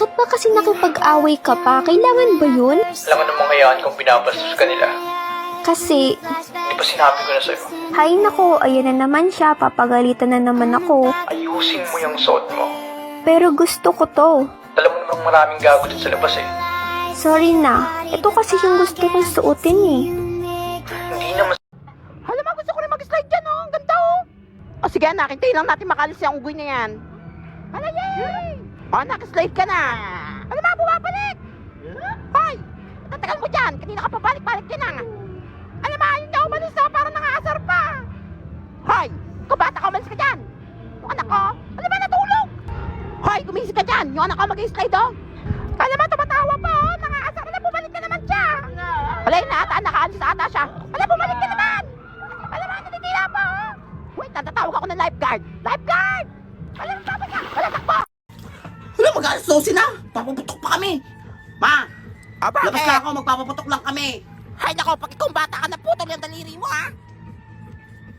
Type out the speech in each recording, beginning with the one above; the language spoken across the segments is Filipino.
Ba't ba kasi nakipag-away ka pa? Kailangan ba yun? Alam mo namang hayaan kung binabastos ka nila. Kasi, Di ba sinabi ko na sa'yo? hay nako, ayan na naman siya, papagalitan na naman ako. Ayusin mo yung suot mo. Pero gusto ko to. Alam mo namang maraming gago dyan sa labas eh. Sorry na, ito kasi yung gusto kong suotin eh. Hindi naman Alam mo, gusto ko rin mag-slide dyan, oh. Ang ganda, oh. O sige, anak, hintayin lang natin makalis yung unggoy na yan. Hala, yay! O, nakaslide ka na. Alam mo, bumabalik! Hoy! Tatagal mo dyan. Kanina ka pabalik-balik din, ah. Alam mo, yun na umalis, oh. Parang nangaasar pa. Hoy! Kung bata ka, umalis ka dyan. Yung anak ko, alam mo, natulog. Hoy, gumising ka dyan. Yung anak ko mag-slide, oh. Alam mo, tumatawa pa, oh. Nangaasar na, bumalik ka naman siya. Wala yun na ata, nakaalis ata siya. Wala, bumalik ka naman. Alam mo, natitira pa, oh. Wait, natatawag ako ng lifeguard. Lifeguard! Alam mo, tapos na. Wala, takbo. Wala, mag-aasosin na. Papaputok pa kami. Ma, Aba, labas na ako. Magpapaputok lang kami. Hay nako, pag ikaw bata ka na putol yung daliri mo, ha?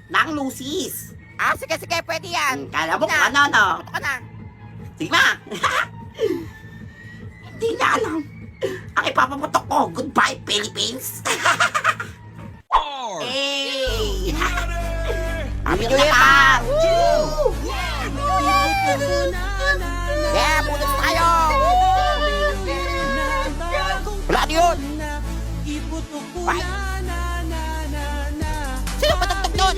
Nang lusis. Ah, sige, sige, pwede yan. Kala mo Na. kung ano, no? Putok ka na. Sige, ma. Hindi na alam. Ang ipapaputok ko, goodbye, Philippines. Hey! Happy New Year, pa! Yeah, putos tayo! Wala na yun! Ay! Sino patugtog nun?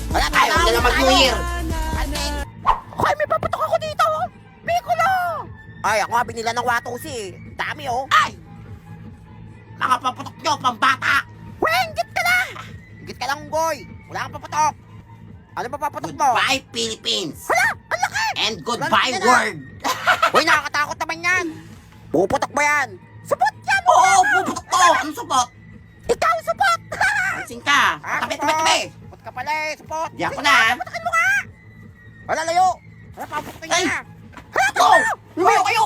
Wala tayo! Ayaw nila mag-New Year. Hoy, may paputok ako dito! Piccolo! Ay, ako nga binila ng watusi. Dami, oh. Ay! Mga paputok nyo, pambata. Wenggit ka na! Git ka lang, Unggoy. Wala kang paputok. Ano ba paputok mo? Goodbye, Philippines. Hala! Ang laki! And goodbye, Laki na. world. Uy, nakakatakot naman yan! Puputok ba yan? Supot yan! Oo, puputok ko. Anong supot? Ikaw, supot! Pansin ka. Tabi, tabi, tabi. Supot ka pala eh, supot! Di ako Sige, na. Puputokin mo nga! Wala, layo! Wala, paputokin Ay! niya! Hala, Go! Lumayo kayo!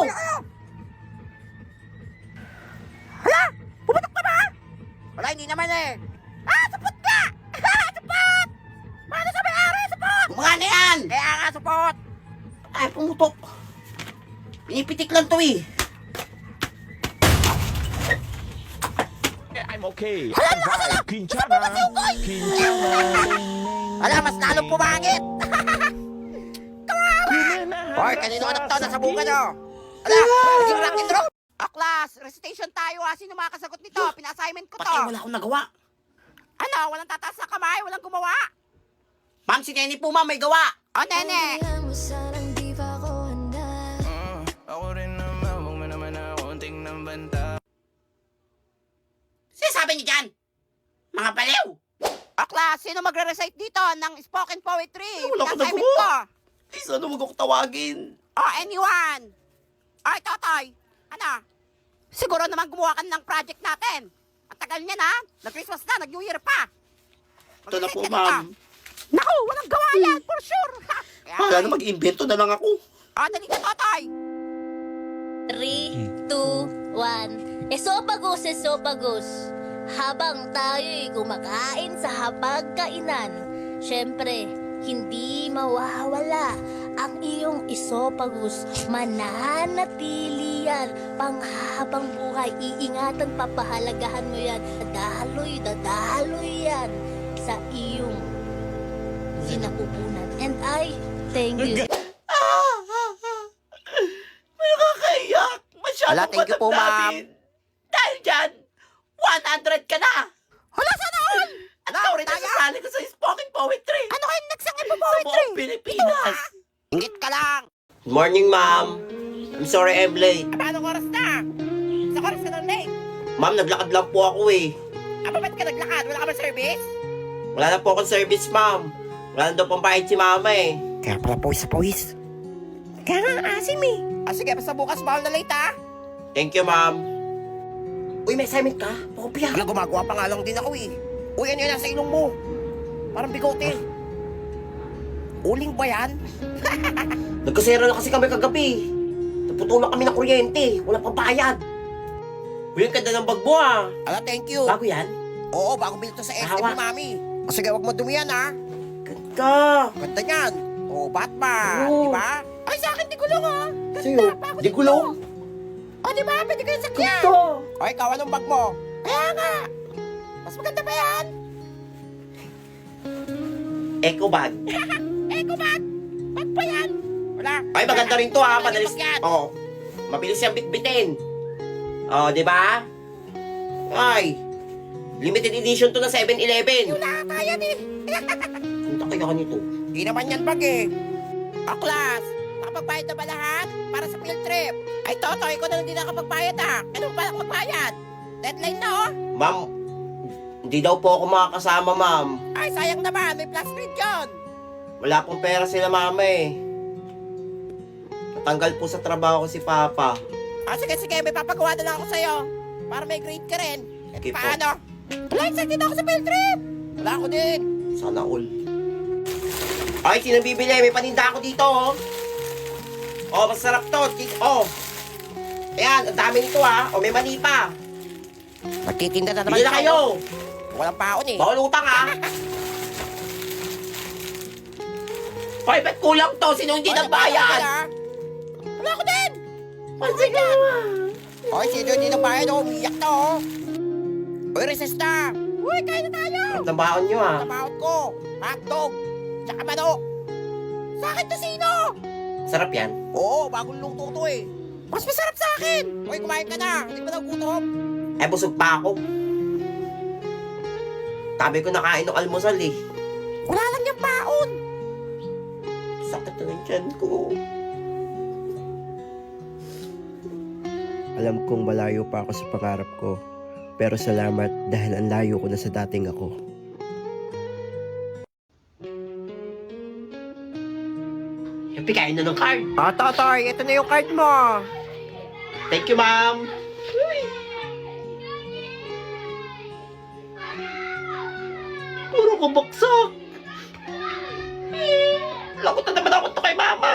Hala! Pumutok ka ba? Wala, hindi naman eh! Ah, supot ka! Supot! Paano sa may-ari, supot? Gumagana yan. Kaya nga, supot! Ay, pumutok. Pinipitik lang to eh. I'm okay. Hala, I'm lakas, hala! fine. Kinchana. Kinchana. Hala, mas lalong pumangit! Hoy, kanino anak to? Nasa buka nyo! Hala, naging rock and roll! Class, recitation tayo ha. Sino makakasagot nito? Pina-assignment ko to. Pati wala akong nagawa. Ano? Walang tataas na kamay? Walang gumawa? Ma'am, si Nenny po, ma'am, may gawa. O, nene! Ako rin naman, huwag mo naman na konting ng banta. Sinasabi niyo dyan? Mga baliw. O, class, sino magre-recite dito ng spoken poetry? Wala ko Pina-assignment nagawa. ko. Ay, saan mo ako tawagin? O, anyone? Ay, Totoy. Ano? Siguro naman gumawa ka ng project natin. Ang tagal niya na. Nag-Christmas na, nag-New Year pa. Ito na po, Mag-recite ka ma'am. dito. Naku, walang gawa yan, for sure. Wala na mag-invento na lang ako. O, dali ka, Totoy. 3, 2, 1. Esophagus, esophagus. Habang tayo'y kumakain sa hapagkainan, syempre, hindi mawawala ang iyong esophagus. Mananatili yan panghabang buhay. Iingatan, papahalagahan mo yan. Dadaloy yan sa iyong sinapupunan. And I thank you. May nakakaiyak. Masyadong Ala, thank you po, madamdamin. Dahil dyan, 100 ka na. Hala, sana all! At ikaw rin Tayo. nasasali ko sa spoken poetry. Ano kayo next ang Sa ipo-poetry? buong Pilipinas. Ingit ka lang. Good morning, ma'am. I'm sorry I'm late. Paano oras na? Sa oras ka ng late. Ma'am, naglakad lang po ako eh. Aba, ba't ka naglakad? Wala ka ba service? Wala na po akong service, ma'am. Wala na daw pang bayad si mama eh. Kaya pala pawis sa pawis. Kaya nga asim eh. Ah, sige, basta bukas bawal na late ah. Thank you, ma'am. Uy, may assignment ka? Pakopya. Wala, gumagawa pa nga lang din ako eh. Uy, ano yun nasa ilong mo? Parang bigote. Uling ba yan? Nagkasera na kasi kami kagabi. Naputulan kami ng kuryente. Wala pang bayad. Uy, ang ganda ng bag mo ah. Ala, thank you. Bago yan? Oo, bago bilito sa SM Hawak. ni Mami. O sige, wag mo dumi yan ha. Ganda. Ganda yan. Oo, Batman. Oo. Di ba? Ay, sa'yo. Di gulong. O, di ba? Pwede kayo sakyan. Gusto. O, ikaw, anong bag mo? Kaya nga. Mas maganda ba yan? Eco bag. Eco bag. Bag pa yan. Wala. Ay, maganda rin to ha. Madalis. Madalis. Oo. Mabilis siyang bitbitin. Oh, di ba? Ay. Limited edition to na 7-Eleven. Wala kaya din. Punta kaya ka nito. Di naman yan bag eh. O, class. Nakapagbayad na ba lahat? Para sa field trip. Ay, Totoy, ko na lang di nakapagbayad ah. Ano ba lang magbayad? Deadline na oh. Ma'am, hindi daw po ako makakasama, ma'am. Ay, sayang naman. May plus grade yun. Wala pong pera sila, mama eh. Natanggal po sa trabaho ko si Papa. Ah, sige, sige. May papagawa na lang ako sa'yo. Para may grade ka rin. Eh, Sige po. paano? Wala, excited ako sa field trip. Wala ako din. Sana all. Ay, sino bibili? May paninda ako dito, oh. Oh, masarap to. Oh. Ayan, ang dami nito, ha. Oh, may mani pa. Magtitinda na naman Bili na kayo. Walang paon eh. Bawal utang, ha. Ay, ba't kulang to? Sino hindi nagbayad? Wala ako din. Pansin ka. Oy, sino hindi nagbayad oh? Umiyak na oh. Uy, recess na. Uy, kain na tayo. Ang baon nyo, ha. Tamahot ko. Hotdog. Tsaka manok. Sa akin to sino? Sarap yan. Oo, bagong luto to eh. Mas masarap sa akin. Uy, kumain ka na. Hindi ba nagutom? Eh, busog pa ako. Tabi ko nakain ng almusal, eh. Wala lang yung baon. Sakit na ng tiyan ko. Alam kong malayo pa ako sa pangarap ko, pero salamat dahil ang layo ko na sa dating ako. Happy, kain na ng card. Ah, Totoy, ito na yung card mo. Thank you, ma'am. Puro ko baksak. Lakot na naman ako to kay mama.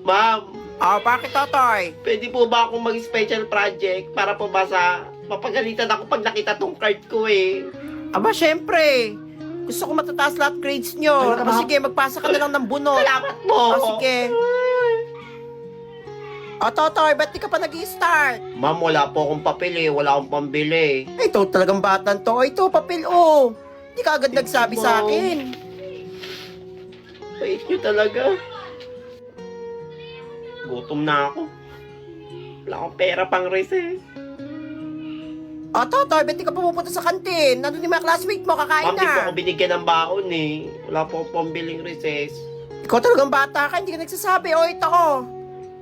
Ma'am, Ah, bakit Totoy? pwede po ba akong mag-special project para po ba sa mapagalitan ako pag nakita tong card ko eh? Aba, syempre. Gusto ko matataas lahat grades nyo. Talaga O ba? sige, magpasa ka na lang ng bunot. Salamat po. O sige. O Totoy, ba't di ka pa nag-i-start? Ma'am, wala po akong papel eh. Wala akong pambili. Ito talagang batang to. O ito, papel o. Di ka agad nagsabi sa akin. Bait nyo talaga. Gutom na ako. Wala akong pera pang recess. O Totoy, ba't di ka pa pupunta sa kantin? Nandun yung mga classmate mo, kakain Ma'am, di po na. ako binigyan ng baon eh. Wala po akong pambiling recess. Ikaw talagang bata ka, hindi ka nagsasabi. O ito o.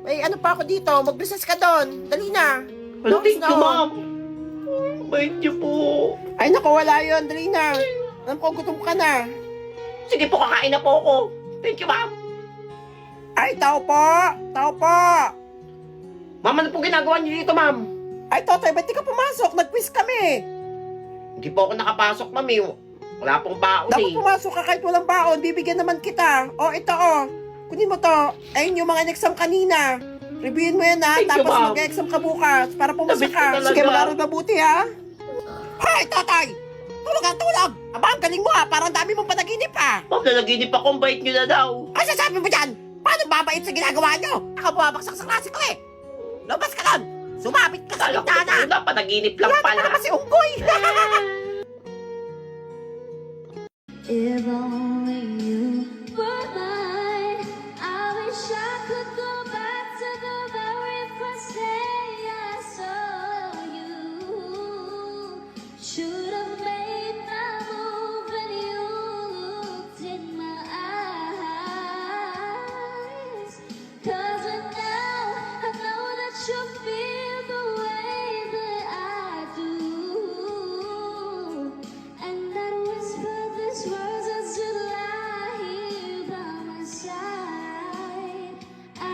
May ano pa ako dito, mag-recess ka doon. Dali na. Well, thank na, you, o. ma'am. Bait niyo po. Ay naku, wala yun. Dali na. Alam ko, gutom ka na. Sige po, kakain na po ako. Thank you, ma'am. Ay, tao po! Tao po! Ma'am, ano pong ginagawa niyo dito, ma'am? Ay, Totoy, ba't di ka pumasok? Nag-quiz kami. Hindi po ako nakapasok, ma'am eh. Wala pong baon Dapat eh. pumasok ka kahit walang baon. Bibigyan naman kita. O, ito o. Kunin mo to. Ayun yung mga exam kanina. Reviewin mo yan ha. Thank you, Tapos ma'am. mag-exam ka bukas para pumasa Nabit ko ka. talaga. Sige, mag-aral mabuti ha. Hay, Totoy! Tulog ang tulog! Aba, ang galing mo ha. Parang dami mong panaginip ha. Ma'am, nalaginip ako. Ang bait niyo na daw. Ano sasabi mo dyan? Paano babait sa ginagawa nyo? Ako bumabaksak sa klase ko eh. Lumabas ka lang. Sumabit ka sa Kala ko bintana. na panaginip lang Wala pala. naman si Unggoy. If only you were mine, I wish I could go back to the very first day I saw you. Should have made my move when you looked in my eyes. 'Cause now I know that you feel the way that I do. And that whisper these words as you lie here by my side. I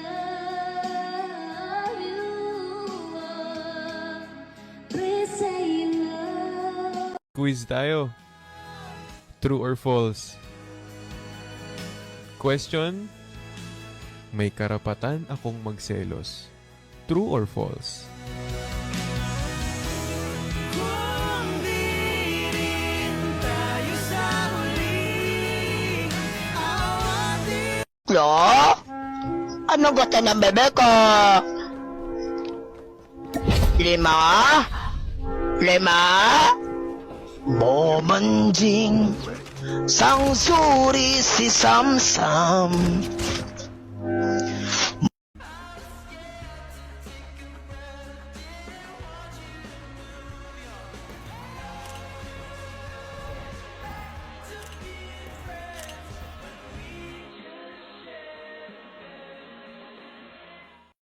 love you. Please say you love. Quiz tayo. True or false? Question: may karapatan akong magselos. True or false? Kung di rin tayo sa huli, Klo? Ano gusto ng bebe ko? 5? 5? Bomanjing Sangsuri si Samsam.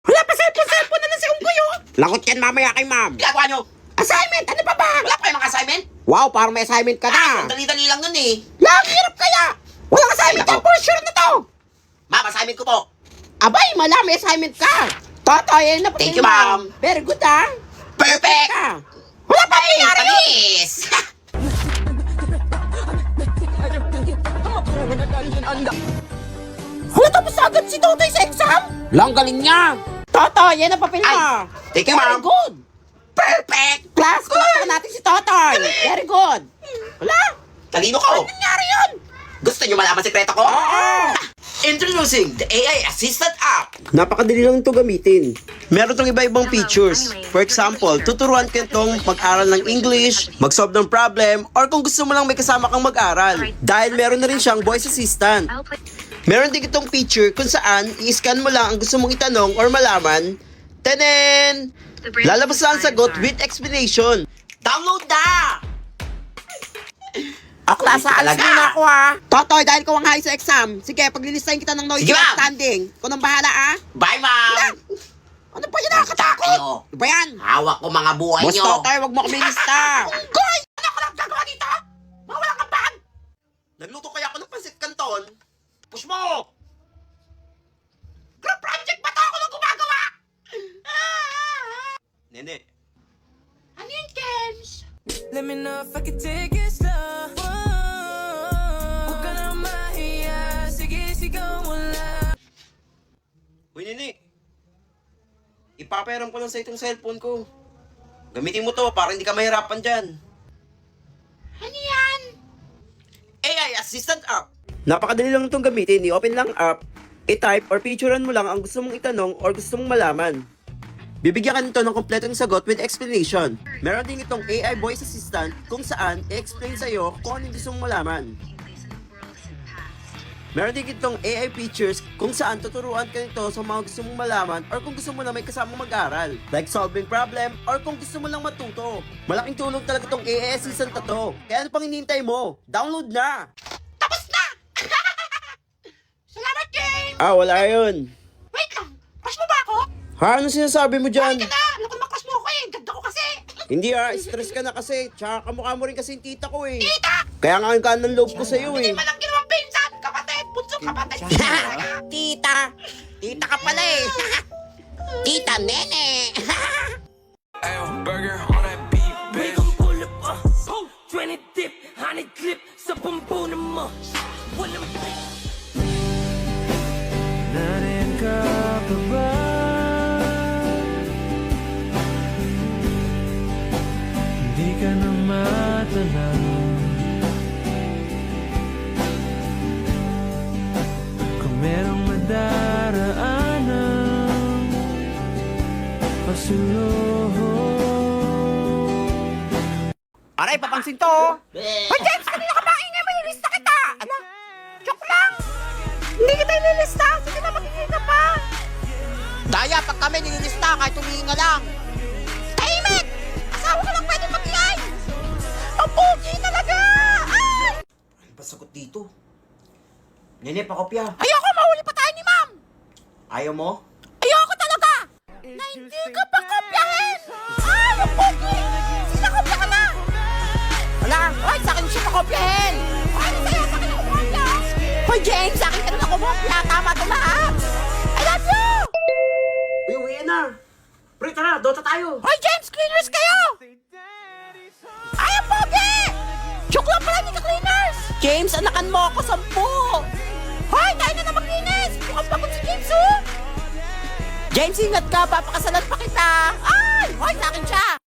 Wala pa cellphone na lang si Unggoy, oh. Lagot yan mamaya kay ma'am. Ginagawa nyo? Assignment! Ano pa ba? Wala pa kayong assignment? Wow, parang may assignment ka na. Dali-dali lang nun eh. Hirap kaya. Walang assignment yan, for sure na to. Ma'am, assignment ko po. Abay, may assignment ka. Totoy, na po. Thank you, ma'am. Very good, ha? Perfect! Wala pa nangyari yun. Hala, tapos agad si Totoy sa exam? Lang galing niya. Totoy, yan ang papel mo. Thank you, ma'am. Very good. Perfect! Class, palakpakan natin si Totoy. Very good. Wala? Talino ko. Ano nangyari yun? Gusto niyo malaman sekreto ko? Oo. Introducing the AI Assistant App. Napakadali lang ito gamitin. Meron itong iba-ibang features. For example, tuturuan ka itong mag-aral ng English, mag-solve ng problem, or kung gusto mo lang may kasama kang mag-aral. Dahil meron na rin siyang voice assistant. Meron din itong feature kung saan i-scan mo lang ang gusto mong itanong or malaman. Tenen! Lalabas lang ang sagot with explanation. Download na! Klasa, alas muna ako ha. Totoy, dahil ko ang high sa exam. Sige, paglilistahin kita ng noisy outstanding. Ikaw nang bahala ha. Bye, ma'am. Ano pa yun nakakatakot? Ano ba yan? Hawak ko mga buhay nyo. Boss Totoy, wag mo kami lista. Unggoy! Ano ko lang gagawa dito? Mawalang kampahan. Nagluto kaya ako ng pansit canton. Push mo! Group project ba to ako lang gumagawa? Nene. Ano yun, Kems? Let me know if I can take it slow. Huwag ka na mahiya. Sige, sigaw mo lang. Uy, Nene. Ipapayaram ko lang sa itong cellphone ko. Gamitin mo to para hindi ka mahirapan dyan. Ano yan? AI Assistant App. Napakadali lang itong gamitin. I-open lang app, i-type or picturean mo lang ang gusto mong itanong or gusto mong malaman. Bibigyan ka nito ng kompletong sagot with explanation. Meron din itong AI voice assistant kung saan i-explain sa'yo kung ano yung gusto mong malaman. Meron din itong AI features kung saan tuturuan ka nito sa mga gusto mong malaman or kung gusto mo na may kasamang mag-aral. Like solving problem or kung gusto mo lang matuto. Malaking tulong talaga itong AI assistant na to. Kaya ano pang hinihintay mo? Download na! Tapos na! Salamat, James! Wala yun. Wait lang, crush mo ba ako? Ha? Ano sinasabi mo dyan? Ay, ganda! Naku, makrush mo ako eh! Ganda ko kasi! Hindi stress ka na kasi. Tsaka kamukha mo rin kasi yung tita ko eh. Tita! Kaya nga yung kanan loob ko sa'yo Hindi eh. malaki naman pinsan! Kapatid! Bunsong kapatid! Tita! Tita ka pala eh! Tita Nene! Ayo, burger on that beef, bitch. Pull up, 20 dip, 100 clip sa pampunan mo. Walang narin ka pa ba? Hindi ka na matanaw. Kung merong madaraanan pasulong. Aray, papansin to! Hoy, James! Kanina ka ba ingay? Manilista kita! Ano? Joke lang! Hindi kita inilista! Sige na, magiging ka pa! Daya, pag kami nililista, kahit humingi nga lang! Tahimik! Asawa ka lang pwede mag-ingay! Ang pogi talaga! Ay! Ano ba sagot dito? Nene, pakopya. Ayoko, mahuli pa tayo ni ma'am! Ayaw mo? Ayoko talaga! Na hindi ka pakopyahin! Ay, ang pogi! Sinakopya ka na! Wala! Hoy, sa akin siya pakopyahin! Ano sa'yo? Sa akin ako kumopya! Hoy, James! Sa akin ka na kumopya! Tama ito lahat! I love you! Uy, uwi na. Pre, tara, Dota tayo. Hoy, James! Cleaners kayo! Ay, ang pogi! Joke lang pala, hindi ka cleaners! James, anakan mo ako, 10! Hoy, tayo na maglinis! Mukhang pagod si James, oh! James, ingat ka! Papakasalan pa kita! Ay! Hoy, sa akin siya!